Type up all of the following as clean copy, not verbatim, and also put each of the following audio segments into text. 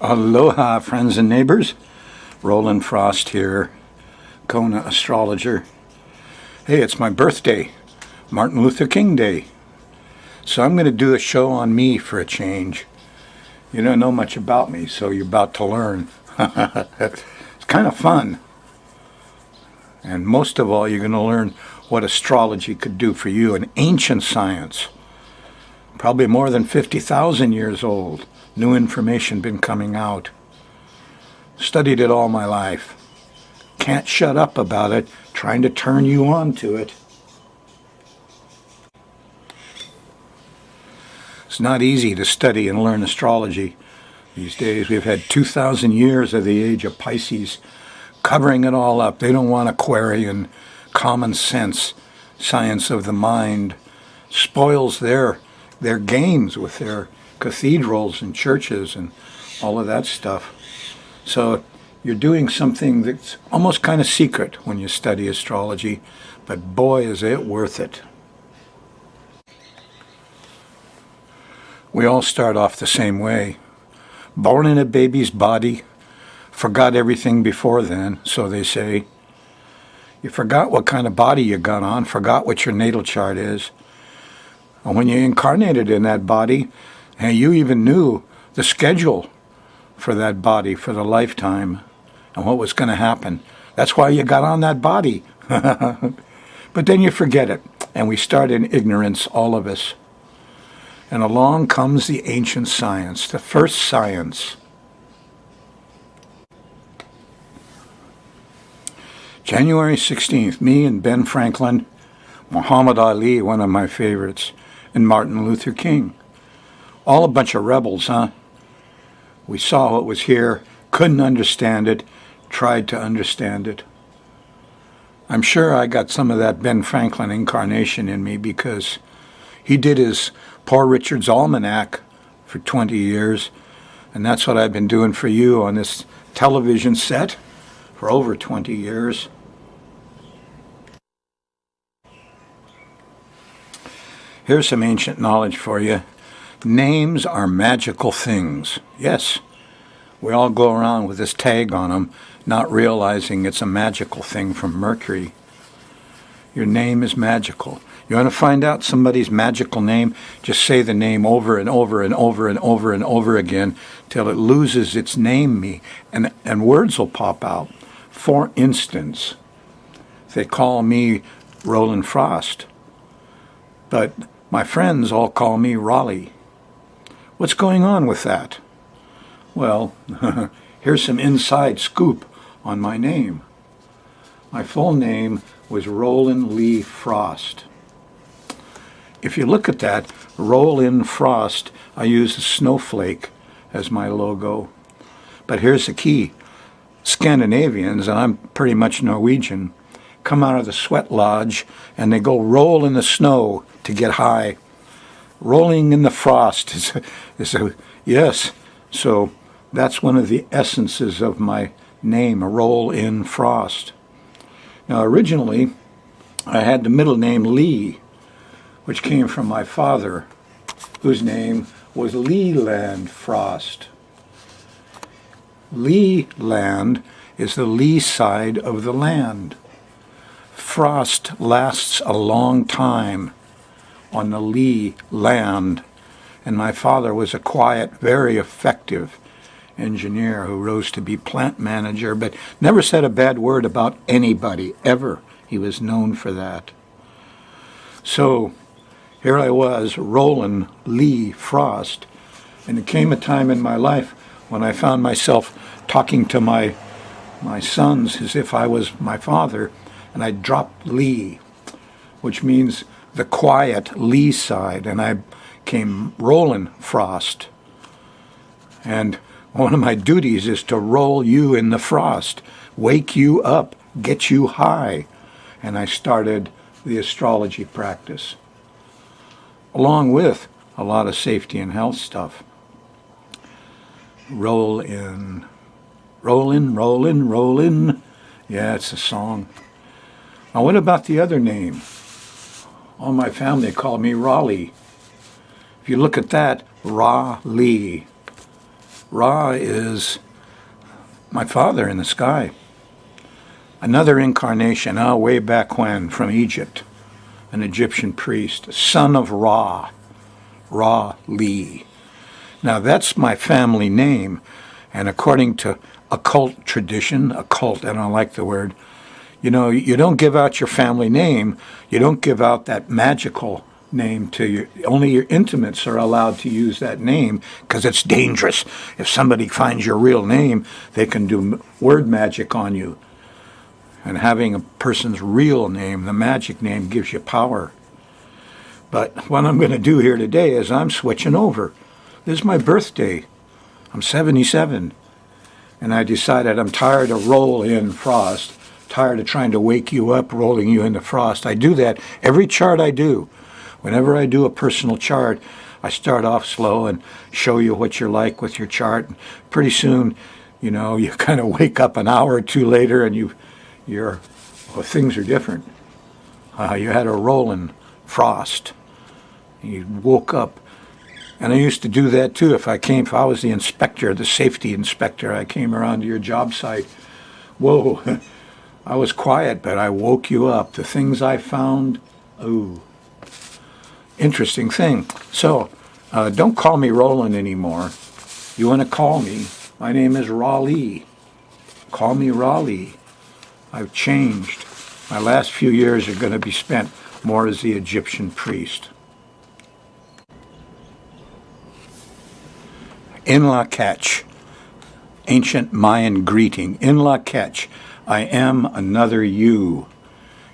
Aloha, friends and neighbors. Rollin Frost here, Kona astrologer. Hey, it's my birthday, Martin Luther King Day. So I'm going to do a show on me for a change. You don't know much about me, so you're about to learn. It's kind of fun. And most of all, you're going to learn what astrology could do for you, an ancient science. Probably more than 50,000 years old. New information been coming out. Studied it all my life. Can't shut up about it, trying to turn you on to it. It's not easy to study and learn astrology these days. We've had 2,000 years of the age of Pisces covering it all up. They don't want Aquarian common sense, science of the mind. Spoils their games with their cathedrals and churches and all of that stuff. So you're doing something that's almost kind of secret when you study astrology, but boy, is it worth it. We all start off the same way. Born in a baby's body, forgot everything before then, so they say. You forgot what kind of body you got on, forgot what your natal chart is. And when you incarnated in that body, and you even knew the schedule for that body for the lifetime and what was going to happen. That's why you got on that body. But then you forget it, and we start in ignorance, all of us. And along comes the ancient science, the first science. January 16th, me and Ben Franklin, Muhammad Ali, one of my favorites, and Martin Luther King. All a bunch of rebels, huh? We saw what was here, couldn't understand it, tried to understand it. I'm sure I got some of that Ben Franklin incarnation in me because he did his Poor Richard's Almanac for 20 years, and that's what I've been doing for you on this television set for over 20 years. Here's some ancient knowledge for you. Names are magical things. Yes, we all go around with this tag on them, not realizing it's a magical thing from Mercury. Your name is magical. You want to find out somebody's magical name? Just say the name over and over and over and over and over again till it loses its name and words will pop out. For instance, they call me Rollin Frost, but my friends all call me Raleigh. What's going on with that? Well, here's some inside scoop on my name. My full name was Rollin Lee Frost. If you look at that, Rollin Frost, I use a snowflake as my logo. But here's the key. Scandinavians, and I'm pretty much Norwegian, come out of the sweat lodge and they go roll in the snow to get high. Rolling in the frost is a yes. So that's one of the essences of my name, a roll in frost. Now originally I had the middle name Lee, which came from my father, whose name was Leland Frost. Leland is the lee side of the land. Frost lasts a long time on the lee land, and my father was a quiet, very effective engineer who rose to be plant manager, but never said a bad word about anybody, ever. He was known for that. So here I was, Rollin Lee Frost, and it came a time in my life when I found myself talking to my sons as if I was my father, and I dropped Lee, which means the quiet lee side, and I came Rollin Frost. And one of my duties is to roll you in the frost, wake you up, get you high. And I started the astrology practice, along with a lot of safety and health stuff. Rollin. Yeah, it's a song. Now, what about the other name? All my family called me Raleigh. If you look at that, Raleigh. Ra is my father in the sky. Another incarnation, way back when, from Egypt, an Egyptian priest, son of Ra, Ra-Li. Now that's my family name, and according to occult tradition, occult, I don't like the word, you know, you don't give out your family name, you don't give out that magical name to your, only your intimates are allowed to use that name because it's dangerous. If somebody finds your real name, they can do word magic on you. And having a person's real name, the magic name, gives you power. But what I'm going to do here today is I'm switching over. This is my birthday. I'm 77. And I decided I'm tired of roll-in frost, tired of trying to wake you up, rolling you into frost. I do that every chart I do. Whenever I do a personal chart, I start off slow and show you what you're like with your chart. Pretty soon, you know, you kind of wake up an hour or two later and things are different. You had a rolling frost. You woke up. And I used to do that too. If I was the inspector, the safety inspector, I came around to your job site. Whoa, I was quiet, but I woke you up. The things I found, interesting thing. So, don't call me Rollin anymore. You want to call me, my name is Ra-Li. Call me Ra-Li. I've changed. My last few years are going to be spent more as the Egyptian priest. In la catch, ancient Mayan greeting. In la catch, I am another you.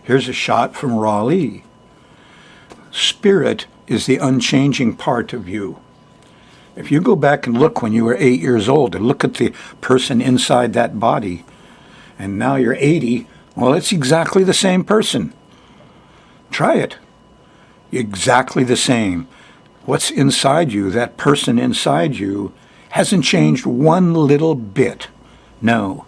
Here's a shot from Ra-Li. Spirit is the unchanging part of you. If you go back and look when you were 8 years old and look at the person inside that body, and now you're 80, well, it's exactly the same person. Try it. Exactly the same. What's inside you, that person inside you, hasn't changed one little bit. No.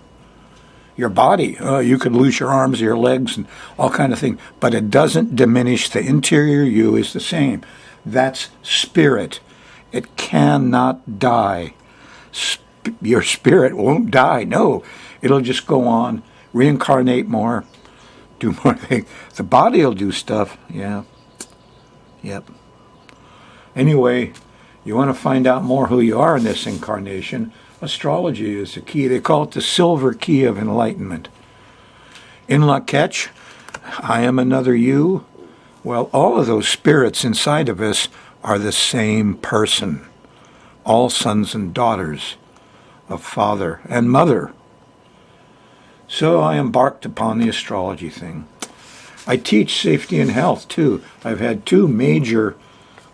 Your body, you could lose your arms, your legs, and all kind of things, but it doesn't diminish. The interior you is the same. That's spirit. It cannot die. Your spirit won't die. No. It'll just go on, reincarnate more, do more things. The body will do stuff. Yeah. Yep. Anyway, you want to find out more who you are in this incarnation, astrology is the key. They call it the silver key of enlightenment. In la catch, I am another you. Well, all of those spirits inside of us are the same person. All sons and daughters of father and mother. So I embarked upon the astrology thing. I teach safety and health, too. I've had two major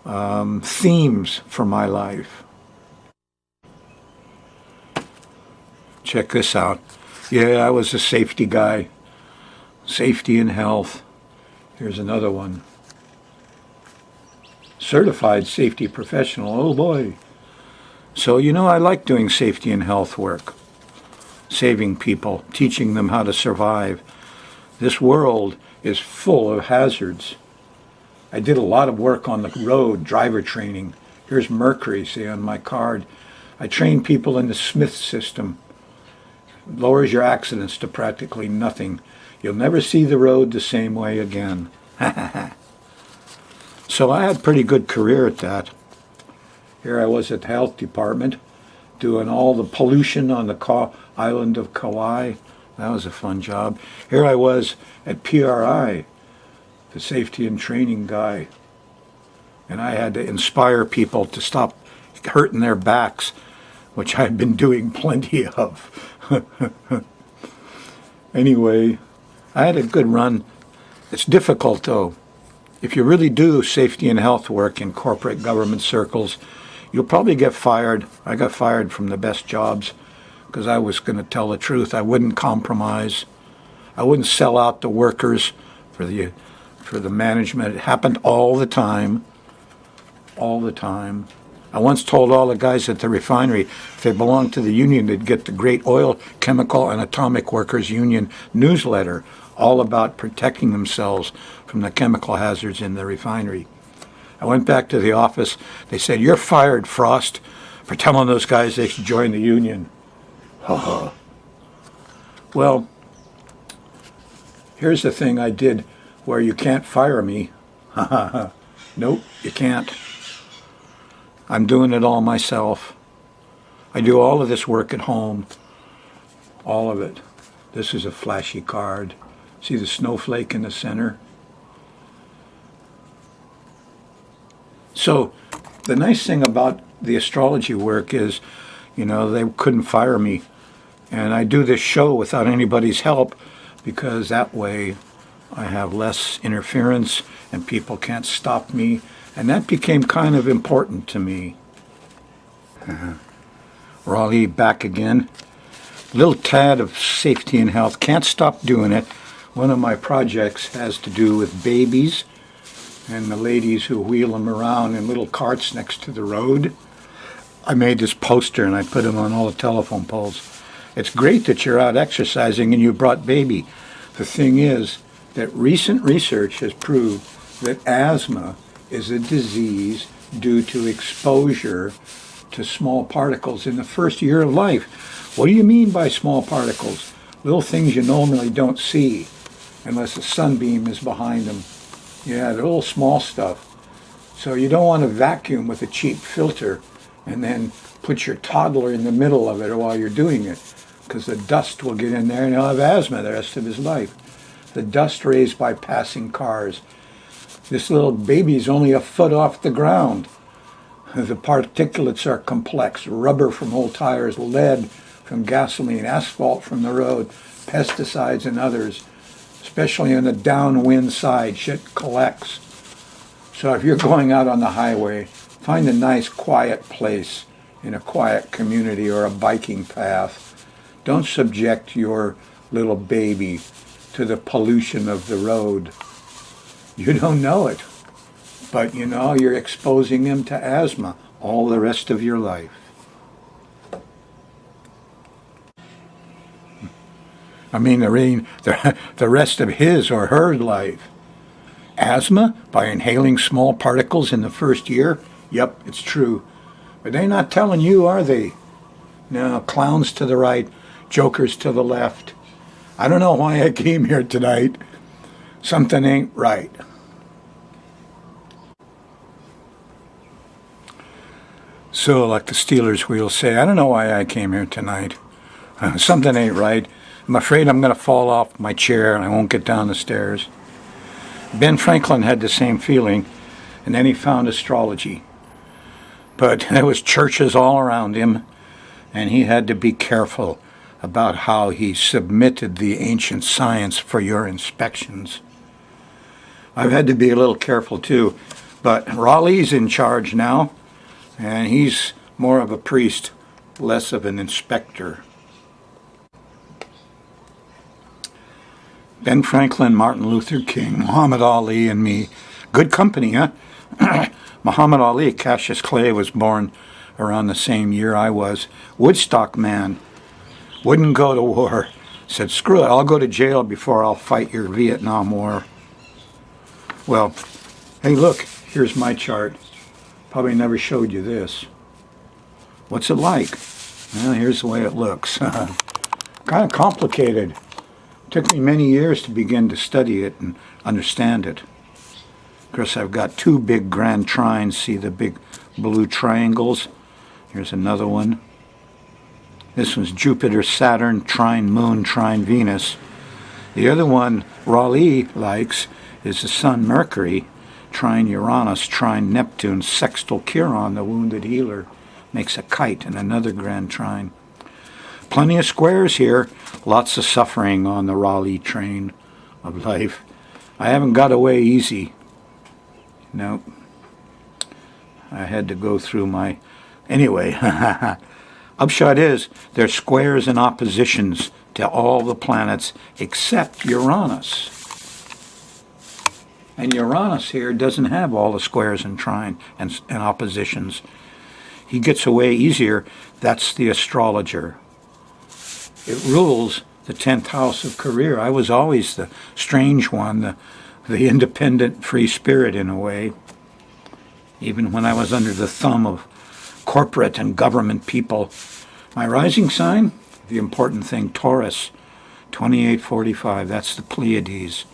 themes for my life. Check this out. Yeah, I was a safety guy. Safety and health. Here's another one. Certified safety professional. Oh boy. So, you know, I like doing safety and health work. Saving people, teaching them how to survive. This world is full of hazards. I did a lot of work on the road, driver training. Here's Mercury, see, on my card. I train people in the Smith system. It lowers your accidents to practically nothing. You'll never see the road the same way again. So I had a pretty good career at that. Here I was at the health department doing all the pollution on the island of Kauai. That was a fun job. Here I was at PRI, the safety and training guy. And I had to inspire people to stop hurting their backs, which I've been doing plenty of. Anyway, I had a good run. It's difficult, though. If you really do safety and health work in corporate government circles, you'll probably get fired. I got fired from the best jobs because I was going to tell the truth. I wouldn't compromise. I wouldn't sell out the workers for the management. It happened all the time. All the time. I once told all the guys at the refinery if they belonged to the union, they'd get the Great Oil, Chemical, and Atomic Workers Union newsletter, all about protecting themselves from the chemical hazards in the refinery. I went back to the office. They said, "You're fired, Frost, for telling those guys they should join the union. Well, here's the thing I did where you can't fire me. Nope, you can't. I'm doing it all myself. I do all of this work at home. All of it. This is a flashy card. See the snowflake in the center? So the nice thing about the astrology work is, they couldn't fire me. And I do this show without anybody's help because that way I have less interference and people can't stop me. And that became kind of important to me. Raleigh back again. Little tad of safety and health. Can't stop doing it. One of my projects has to do with babies and the ladies who wheel them around in little carts next to the road. I made this poster and I put them on all the telephone poles. It's great that you're out exercising and you brought baby. The thing is that recent research has proved that asthma is a disease due to exposure to small particles in the first year of life. What do you mean by small particles? Little things you normally don't see unless a sunbeam is behind them. Yeah, the little small stuff. So you don't want to vacuum with a cheap filter and then put your toddler in the middle of it while you're doing it, because the dust will get in there and he'll have asthma the rest of his life. The dust raised by passing cars. This little baby's only a foot off the ground. The particulates are complex. Rubber from old tires, lead from gasoline, asphalt from the road, pesticides and others. Especially on the downwind side, shit collects. So if you're going out on the highway, find a nice quiet place in a quiet community or a biking path. Don't subject your little baby to the pollution of the road. You don't know it, but you're exposing him to asthma all the rest of your life. I mean, the rest of his or her life. Asthma by inhaling small particles in the first year? Yep, it's true. But they're not telling you, are they? No, clowns to the right, jokers to the left. I don't know why I came here tonight. Something ain't right. So, like the Steelers wheel say, I don't know why I came here tonight. Something ain't right. I'm afraid I'm going to fall off my chair and I won't get down the stairs. Ben Franklin had the same feeling, and then he found astrology. But there was churches all around him, and he had to be careful about how he submitted the ancient science for your inspections. I've had to be a little careful too, but Raleigh's in charge now, and he's more of a priest, less of an inspector. Ben Franklin, Martin Luther King, Muhammad Ali, and me. Good company, huh? Muhammad Ali, Cassius Clay, was born around the same year I was. Woodstock man. Wouldn't go to war. Said, screw it, I'll go to jail before I'll fight your Vietnam War. Well, hey, look, here's my chart. Probably never showed you this. What's it like? Well, here's the way it looks. Kind of complicated. Took me many years to begin to study it and understand it. Of course, I've got two big grand trines. See the big blue triangles? Here's another one. This one's Jupiter, Saturn, trine Moon, trine Venus. The other one Raleigh likes is the Sun, Mercury, trine Uranus, trine Neptune, sextile Chiron, the wounded healer, makes a kite and another grand trine. Plenty of squares here, lots of suffering on the Raleigh train of life. I haven't got away easy. Nope. I had to go through my... Anyway, upshot is there's squares and oppositions to all the planets except Uranus. And Uranus here doesn't have all the squares and trine and oppositions. He gets away easier. That's the astrologer. It rules the 10th house of career. I was always the strange one, the independent free spirit in a way. Even when I was under the thumb of corporate and government people. My rising sign, the important thing, Taurus, 2845. That's the Pleiades.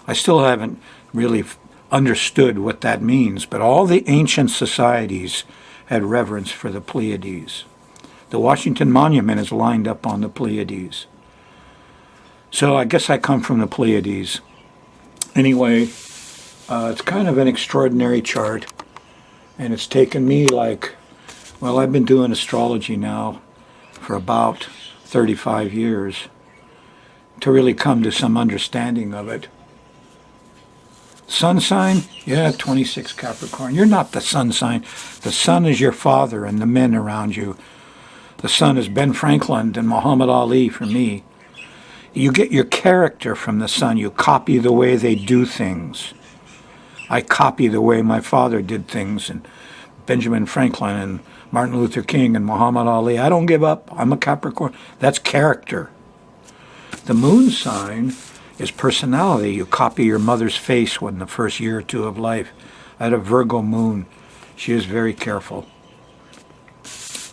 I still haven't really understood what that means, but all the ancient societies had reverence for the Pleiades. The Washington Monument is lined up on the Pleiades. So I guess I come from the Pleiades. Anyway, it's kind of an extraordinary chart, and it's taken me I've been doing astrology now for about 35 years to really come to some understanding of it. Sun sign? Yeah, 26 Capricorn. You're not the sun sign. The sun is your father and the men around you. The sun is Ben Franklin and Muhammad Ali for me. You get your character from the sun. You copy the way they do things. I copy the way my father did things, and Benjamin Franklin and Martin Luther King and Muhammad Ali. I don't give up. I'm a Capricorn. That's character. The moon sign is personality. You copy your mother's face in the first year or two of life. I had a Virgo moon. She is very careful.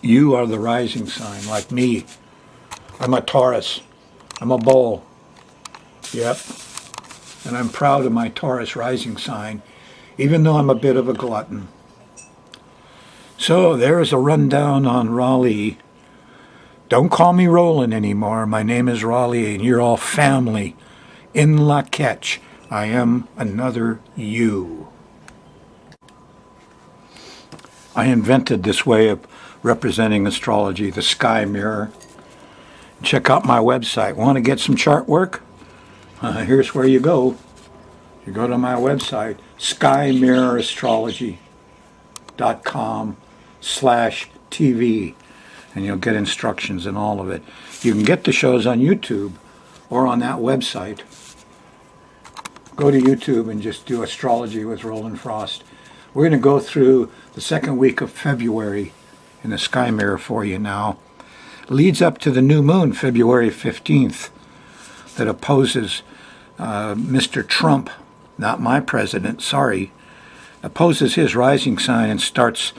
You are the rising sign, like me. I'm a Taurus. I'm a bull. Yep. And I'm proud of my Taurus rising sign, even though I'm a bit of a glutton. So there's a rundown on Raleigh. Don't call me Rollin anymore. My name is Raleigh, and you're all family. In la catch, I am another you. I invented this way of representing astrology, the sky mirror. Check out my website. Want to get some chart work? Here's where you go. You go to my website, skymirrorastrology.com/TV, and you'll get instructions and all of it. You can get the shows on YouTube or on that website. Go to YouTube and just do Astrology with Rollin Frost. We're going to go through the second week of February in the sky mirror for you now. Leads up to the new moon, February 15th, that opposes Mr. Trump, not my president, sorry, opposes his rising sign and starts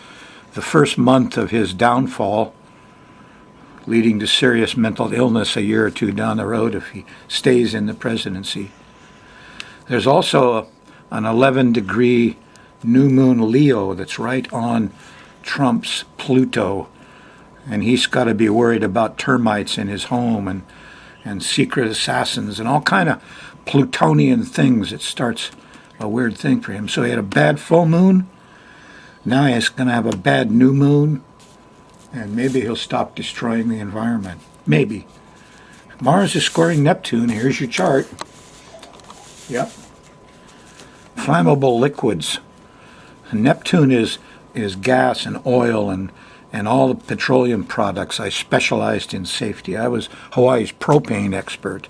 the first month of his downfall, leading to serious mental illness a year or two down the road if he stays in the presidency. There's also an 11-degree new moon Leo that's right on Trump's Pluto, and he's got to be worried about termites in his home and secret assassins and all kind of Plutonian things. It starts a weird thing for him. So he had a bad full moon. Now he's going to have a bad new moon, and maybe he'll stop destroying the environment. Maybe. Mars is squaring Neptune. Here's your chart. Yep. Flammable liquids. Neptune is gas and oil and all the petroleum products. I specialized in safety. I was Hawaii's propane expert.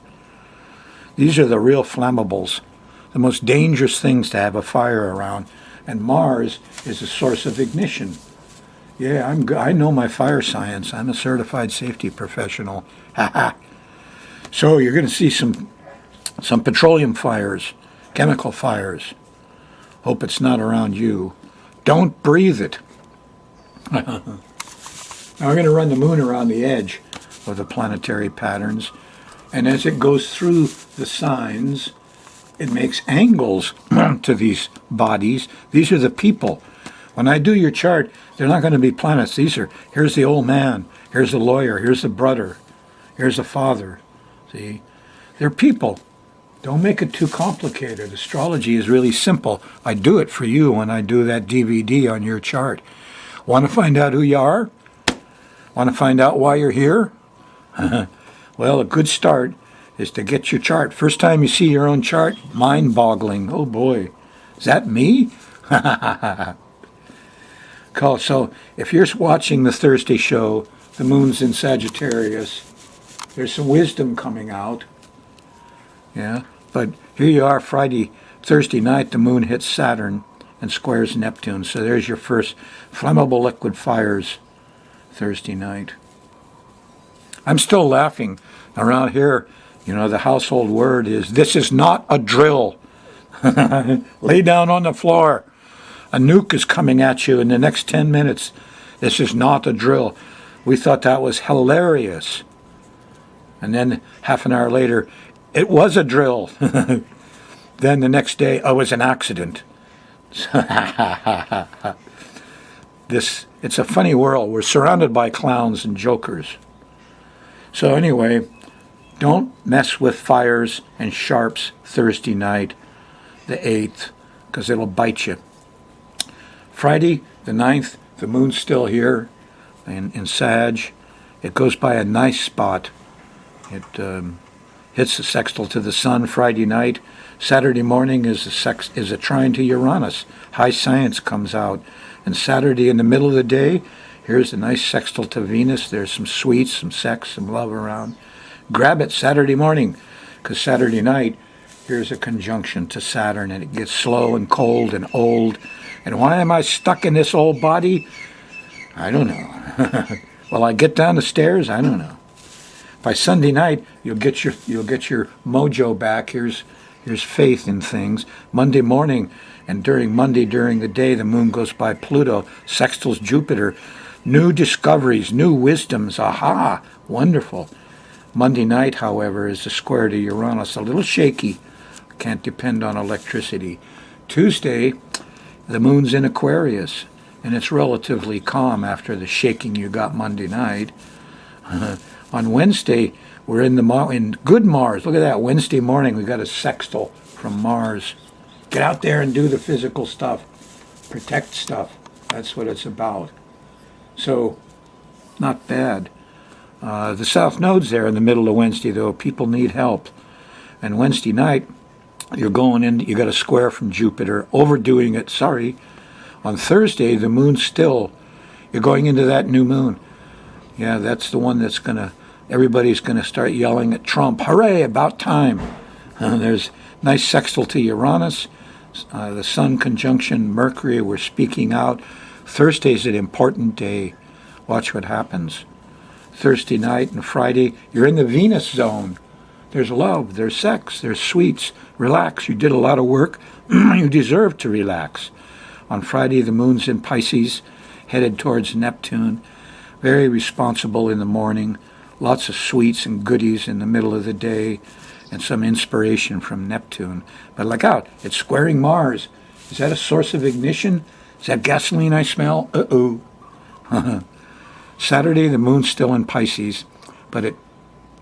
These are the real flammables, the most dangerous things to have a fire around. And Mars is a source of ignition. Yeah, I know my fire science. I'm a certified safety professional. So you're going to see some petroleum fires, chemical fires. Hope it's not around you. Don't breathe it. Now we're going to run the moon around the edge of the planetary patterns, and as it goes through the signs, it makes angles to these bodies. These are the people. When I do your chart, they're not going to be planets. Here's the old man, here's the lawyer, here's the brother, here's the father. See? They're people. Don't make it too complicated. Astrology is really simple. I do it for you when I do that DVD on your chart. Want to find out who you are? Want to find out why you're here? Well, a good start is to get your chart. First time you see your own chart, mind-boggling. Oh boy, is that me? Cool. So if you're watching the Thursday show, the moon's in Sagittarius. There's some wisdom coming out. Yeah, but here you are Thursday night, the moon hits Saturn and squares Neptune. So there's your first flammable liquid fires Thursday night. I'm still laughing. Around here, the household word is, this is not a drill. Lay down on the floor. A nuke is coming at you in the next 10 minutes. This is not a drill. We thought that was hilarious. And then half an hour later, it was a drill. Then the next day, oh, it was an accident. It's a funny world. We're surrounded by clowns and jokers. So anyway, don't mess with fires and sharps Thursday night, the 8th, because it'll bite you. Friday, the 9th, the moon's still here in Sag. It goes by a nice spot. It hits the sextile to the sun Friday night. Saturday morning is a trine to Uranus. High science comes out. And Saturday in the middle of the day, here's a nice sextile to Venus. There's some sweets, some sex, some love around. Grab it Saturday morning, because Saturday night, here's a conjunction to Saturn, and it gets slow and cold and old. And why am I stuck in this old body? I don't know. Will I get down the stairs? I don't know. By Sunday night, you'll get your mojo back. Here's faith in things. Monday morning, and during the day, the moon goes by Pluto, sextiles Jupiter. New discoveries, new wisdoms. Aha! Wonderful. Monday night, however, is a square to Uranus. A little shaky. Can't depend on electricity. Tuesday, the moon's in Aquarius, and it's relatively calm after the shaking you got Monday night. On Wednesday, we're in good Mars. Look at that. Wednesday morning, we got a sextile from Mars. Get out there and do the physical stuff. Protect stuff. That's what it's about. So, not bad. The South Node's there in the middle of Wednesday, though. People need help. And Wednesday night, you're going in, you got a square from Jupiter. Overdoing it, sorry. On Thursday, the moon's still. You're going into that new moon. Yeah, that's the one that's everybody's going to start yelling at Trump. Hooray, about time. There's nice sextile to Uranus. The Sun conjunction Mercury, we're speaking out. Thursday's an important day. Watch what happens. Thursday night and Friday, you're in the Venus zone. There's love, there's sex, there's sweets. Relax, you did a lot of work. You deserve to relax. On Friday, the moon's in Pisces, headed towards Neptune. Very responsible in the morning. Lots of sweets and goodies in the middle of the day, and some inspiration from Neptune. But look out, it's squaring Mars. Is that a source of ignition? Is that gasoline I smell? Uh-oh. Saturday, the moon's still in Pisces, but it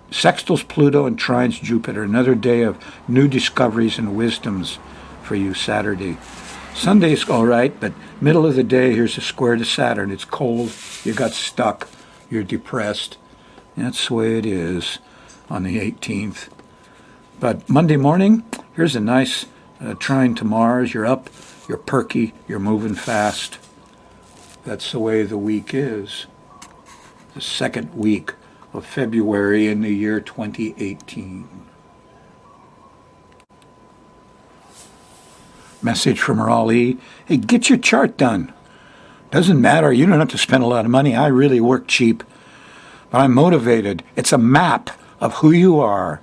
sextiles Pluto and trines Jupiter. Another day of new discoveries and wisdoms for you Saturday. Sunday's all right, but middle of the day, here's a square to Saturn. It's cold. You got stuck. You're depressed. That's the way it is on the 18th. But Monday morning, here's a nice trine to Mars. You're up. You're perky. You're moving fast. That's the way the week is. The second week of February in the year 2018. Message from Rollin. Hey, get your chart done. Doesn't matter. You don't have to spend a lot of money. I really work cheap. But I'm motivated. It's a map of who you are.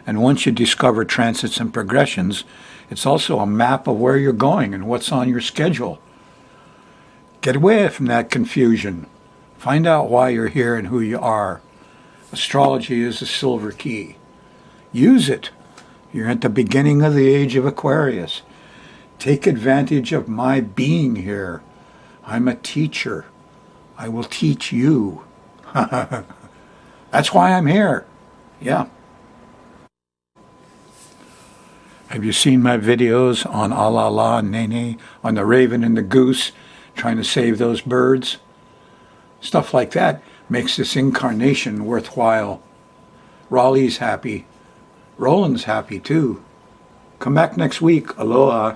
And once you discover transits and progressions, it's also a map of where you're going and what's on your schedule. Get away from that confusion. Find out why you're here and who you are. Astrology is a silver key. Use it. You're at the beginning of the age of Aquarius. Take advantage of my being here. I'm a teacher. I will teach you. That's why I'm here. Yeah. Have you seen my videos on Alala and Nene, on the raven and the goose, trying to save those birds? Stuff like that makes this incarnation worthwhile. Raleigh's happy. Rollin's happy too. Come back next week. Aloha.